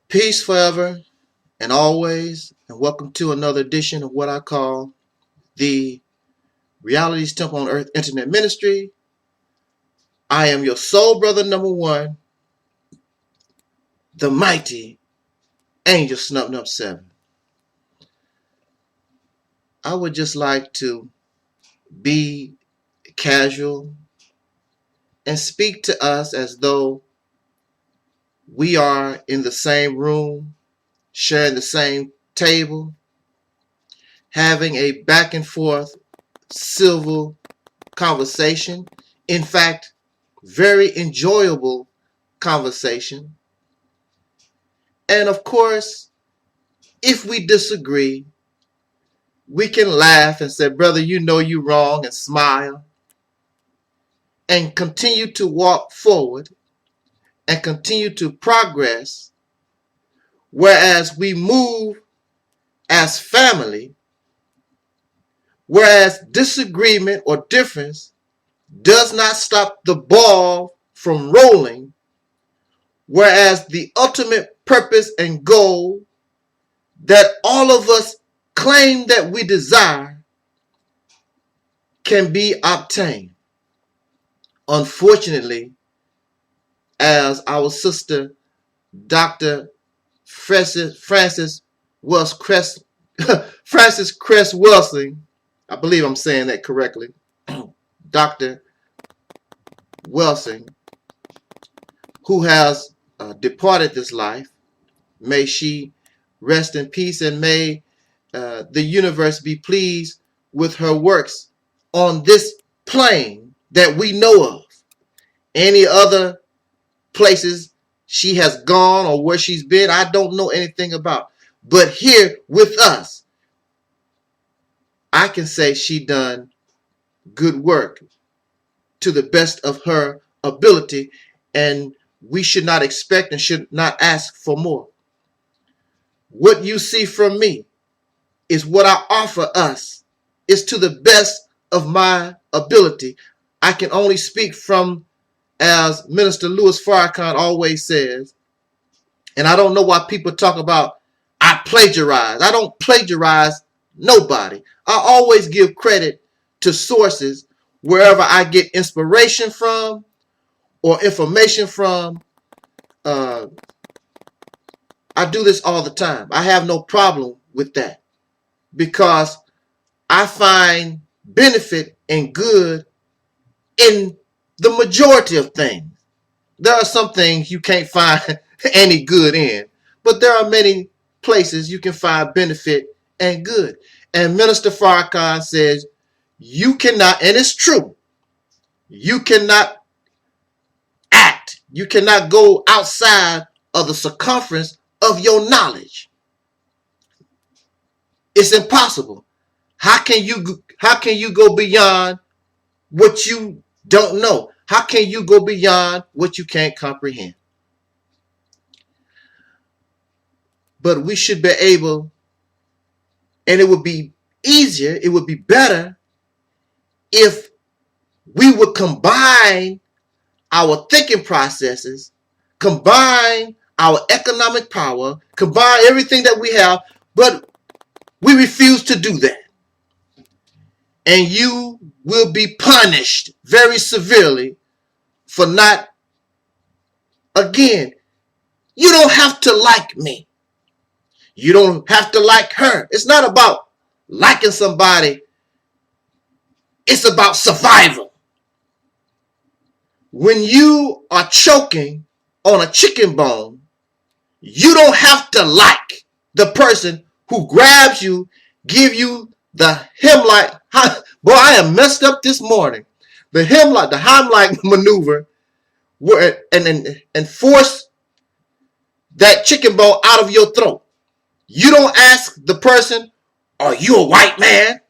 Peace forever and always, and welcome to another edition of what I call the Realities Temple on Earth Internet Ministry. I am your soul brother number one, the mighty Angel Snub Nub 7. I would just like to be casual and speak to us as though we are in the same room, sharing the same table, having a back and forth civil conversation. In fact, very enjoyable conversation. And of course, if we disagree, we can laugh and say, brother, you know you're wrong, and smile and continue to walk forward and continue to progress, whereas we move as family, whereas disagreement or difference does not stop the ball from rolling, whereas the ultimate purpose and goal that all of us claim that we desire can be obtained. Unfortunately, as our sister Dr. Frances Cress Welsing, I believe I'm saying that correctly, Dr. Welsing, who has departed this life, may she rest in peace, and may the universe be pleased with her works on this plane that we know of. Any other places she has gone or where she's been, I don't know anything about. But here with us, I can say she done good work to the best of her ability, and we should not expect and should not ask for more. What you see from me is what I offer us. It's to the best of my ability. I can only speak from, as Minister Louis Farrakhan always says, and I don't know why people talk about I plagiarize. I don't plagiarize nobody. I always give credit to sources wherever I get inspiration from or information from. I do this all the time. I have no problem with that because I find benefit and good in the majority of things. There are some things you can't find any good in, but there are many places you can find benefit and good. And Minister Farrakhan says, you cannot, and it's true, you cannot act, you cannot go outside of the circumference of your knowledge. It's impossible. How can you go beyond what you don't know? How can you go beyond what you can't comprehend? But we should be able, and it would be easier, it would be better if we would combine our thinking processes, combine our economic power, combine everything that we have, but we refuse to do that. And you will be punished very severely for not, again, you don't have to like me. You don't have to like her. It's not about liking somebody. It's about survival. When you are choking on a chicken bone, you don't have to like the person who grabs you, give you the Heimlich. Boy, I am messed up this morning. The Heimlich maneuver, where and force that chicken bone out of your throat. You don't ask the person, are you a white man?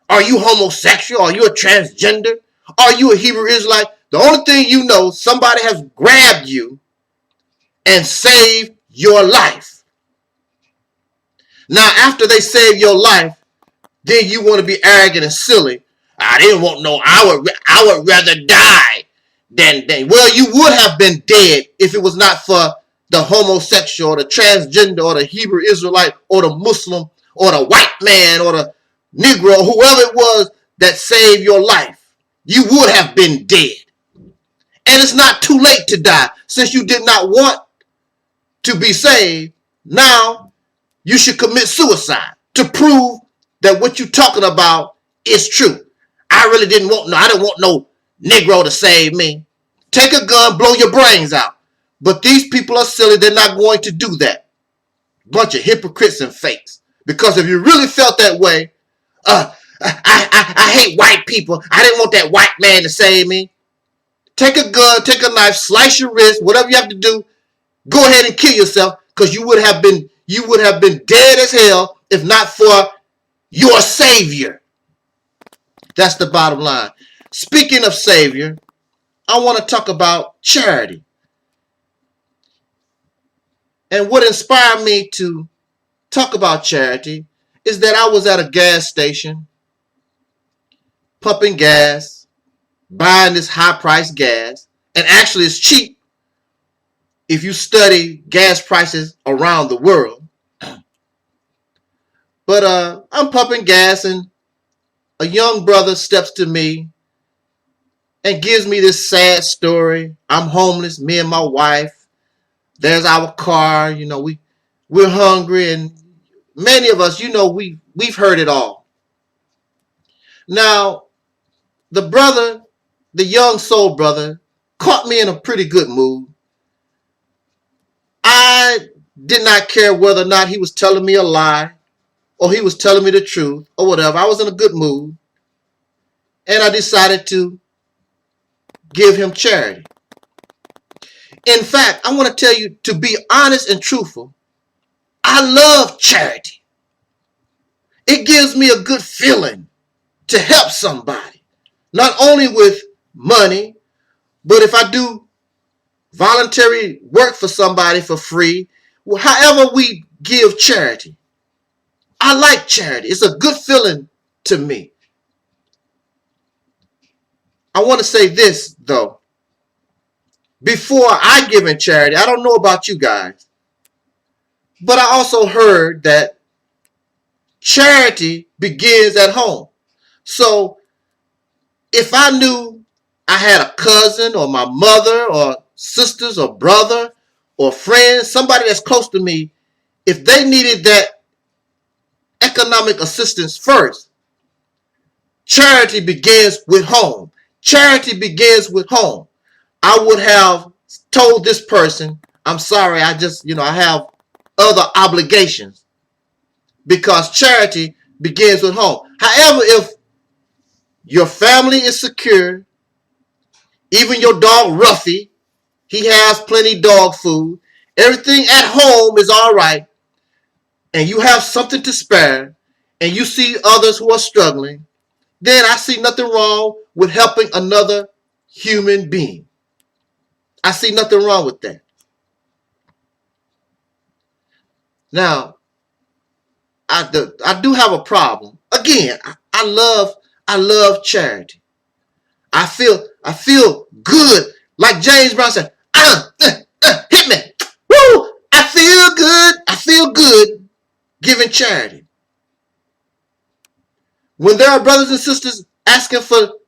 Are you homosexual? Are you a transgender? Are you a Hebrew Israelite? The only thing you know, somebody has grabbed you and saved your life. Now, after they save your life, then you want to be arrogant and silly. I didn't want no, I would rather die than, well, you would have been dead if it was not for the homosexual or the transgender or the Hebrew Israelite or the Muslim or the white man or the Negro, whoever it was that saved your life, you would have been dead. And it's not too late to die. Since you did not want to be saved, now you should commit suicide to prove that what you're talking about is true. I really didn't want no Negro to save me. Take a gun, blow your brains out. But these people are silly. They're not going to do that. Bunch of hypocrites and fakes. Because if you really felt that way, I hate white people. I didn't want that white man to save me. Take a gun, take a knife, slice your wrist, whatever you have to do. Go ahead and kill yourself, because you would have been dead as hell if not for your Savior. That's the bottom line. Speaking of Savior, I want to talk about charity. And what inspired me to talk about charity is that I was at a gas station, pumping gas, buying this high-priced gas, and actually it's cheap if you study gas prices around the world. But I'm pumping gas, and a young brother steps to me and gives me this sad story. I'm homeless, me and my wife. There's our car, we're hungry, and many of us, we've heard it all. Now, the young soul brother, caught me in a pretty good mood. I did not care whether or not he was telling me a lie or he was telling me the truth or whatever. I was in a good mood, and I decided to give him charity. In fact, I want to tell you, to be honest and truthful, I love charity. It gives me a good feeling to help somebody, not only with money, but if I do voluntary work for somebody for free, however we give charity. I like charity. It's a good feeling to me. I want to say this, though. Before I give in charity, I don't know about you guys, but I also heard that charity begins at home. So if I knew I had a cousin or my mother or sisters or brother or friends, somebody that's close to me, if they needed that economic assistance first, charity begins with home. Charity begins with home. I would have told this person, I'm sorry, I have other obligations, because charity begins with home. However, if your family is secure, even your dog Ruffy, he has plenty dog food, everything at home is all right, and you have something to spare, and you see others who are struggling, then I see nothing wrong with helping another human being. I see nothing wrong with that. Now, I do have a problem. Again, I love charity. I feel good. Like James Brown said, hit me. Woo! I feel good giving charity. When there are brothers and sisters asking for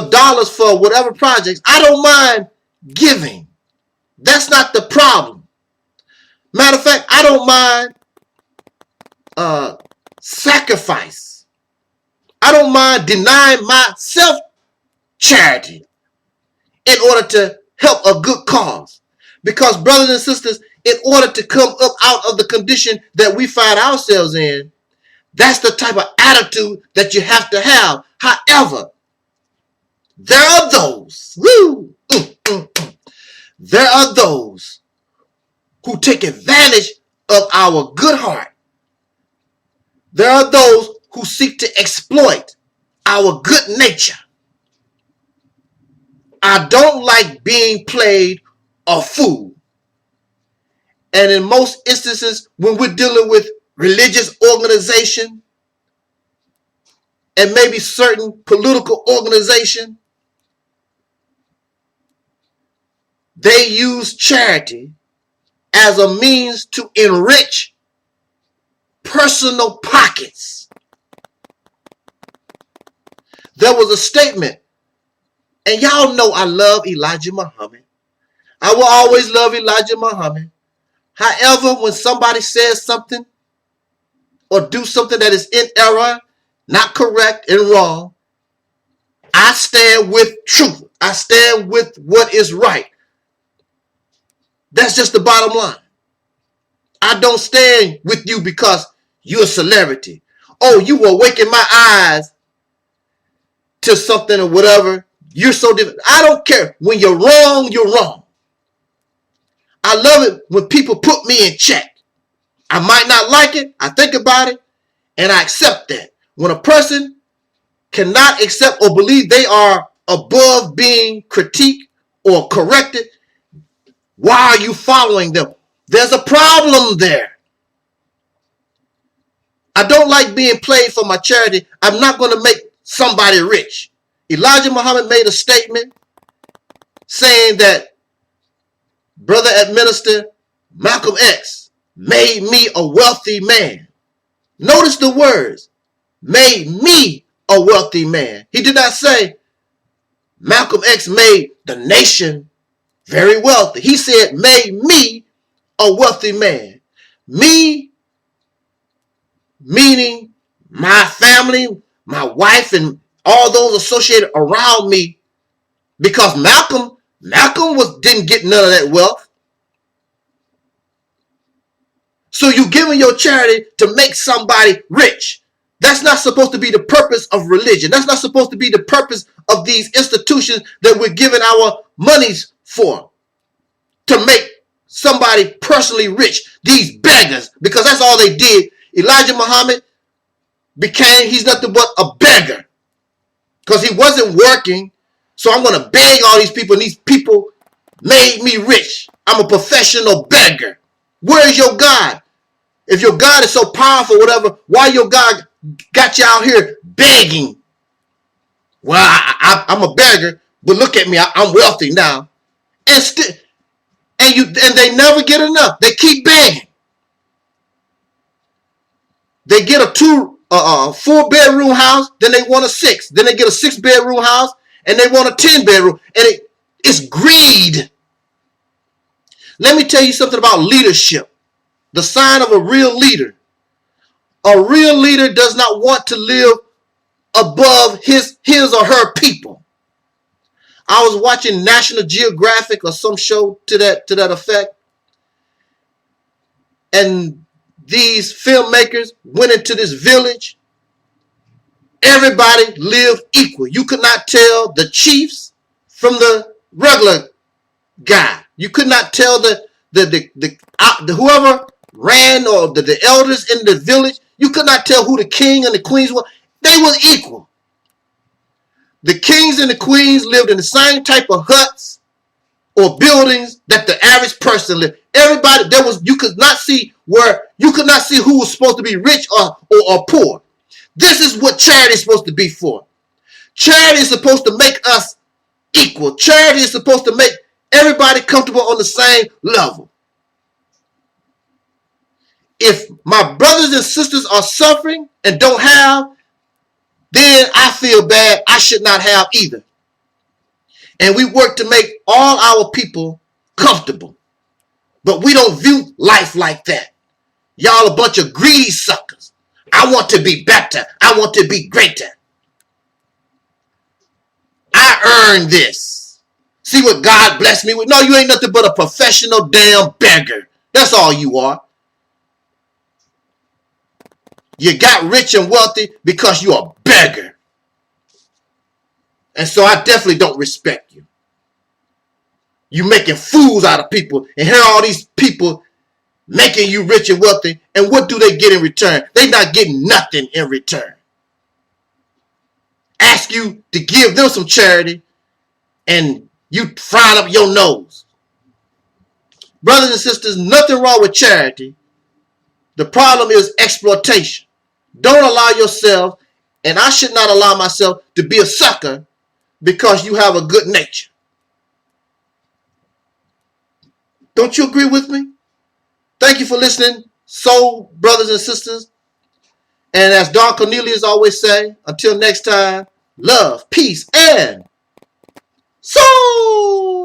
dollars for whatever projects, I don't mind giving. That's not the problem. Matter of fact, I don't mind sacrifice. I don't mind denying myself charity in order to help a good cause. Because brothers and sisters, in order to come up out of the condition that we find ourselves in, that's the type of attitude that you have to have. However, there are those, there are those who take advantage of our good heart. There are those who seek to exploit our good nature. I don't like being played a fool. And in most instances, when we're dealing with religious organization and maybe certain political organization, they use charity as a means to enrich personal pockets. There was a statement, and y'all know I love Elijah Muhammad. I will always love Elijah Muhammad. However, when somebody says something or do something that is in error, not correct and wrong, I stand with truth. I stand with what is right. That's just the bottom line. I don't stand with you because you're a celebrity. Oh, you will awaken my eyes to something or whatever. You're so different. I don't care. When you're wrong, you're wrong. I love it when people put me in check. I might not like it. I think about it and I accept that. When a person cannot accept or believe they are above being critiqued or corrected, why are you following them? There's a problem there. I don't like being played for my charity. I'm not going to make somebody rich. Elijah Muhammad made a statement saying that Brother Administrator Malcolm X made me a wealthy man. Notice the words, made me a wealthy man. He did not say Malcolm X made the nation very wealthy. He said made me a wealthy man. Me, meaning my family, my wife, and all those associated around me, because Malcolm didn't get none of that wealth. So you giving your charity to make somebody rich. That's not supposed to be the purpose of religion. That's not supposed to be the purpose of these institutions that we're giving our monies for. To make somebody personally rich. These beggars, because that's all they did. Elijah Muhammad he's nothing but a beggar. Because he wasn't working. So I'm going to beg all these people, and these people made me rich. I'm a professional beggar. Where is your God? If your God is so powerful, whatever, why your God got you out here begging? Well, I'm a beggar, but look at me, I'm wealthy now. And they never get enough. They keep begging. They get a 4-bedroom house, then they want a 6. Then they get a 6-bedroom house, and they want a 10-bedroom. And it's greed. Let me tell you something about leadership. The sign of a real leader. A real leader does not want to live above his or her people. I was watching National Geographic or some show to that effect. And these filmmakers went into this village. Everybody lived equal. You could not tell the chiefs from the regular guy. You could not tell the whoever ran or the elders in the village. You could not tell who the king and the queens were. They were equal. The kings and the queens lived in the same type of huts or buildings that the average person lived. Everybody, you could not see who was supposed to be rich or poor. This is what charity is supposed to be for. Charity is supposed to make us equal. Charity is supposed to make everybody comfortable on the same level. If my brothers and sisters are suffering and don't have, then I feel bad. I should not have either. And we work to make all our people comfortable. But we don't view life like that. Y'all a bunch of greedy suckers. I want to be better. I want to be greater. I earned this. See what God blessed me with? No, you ain't nothing but a professional damn beggar. That's all you are. You got rich and wealthy because you're a beggar. And so I definitely don't respect you. You making fools out of people. And here are all these people making you rich and wealthy. And what do they get in return? They're not getting nothing in return. Ask you to give them some charity and you frown up your nose. Brothers and sisters, nothing wrong with charity. The problem is exploitation. Don't allow yourself, and I should not allow myself to be a sucker because you have a good nature. Don't you agree with me? Thank you for listening, soul brothers and sisters. And as Don Cornelius always say, until next time, love, peace, and soul.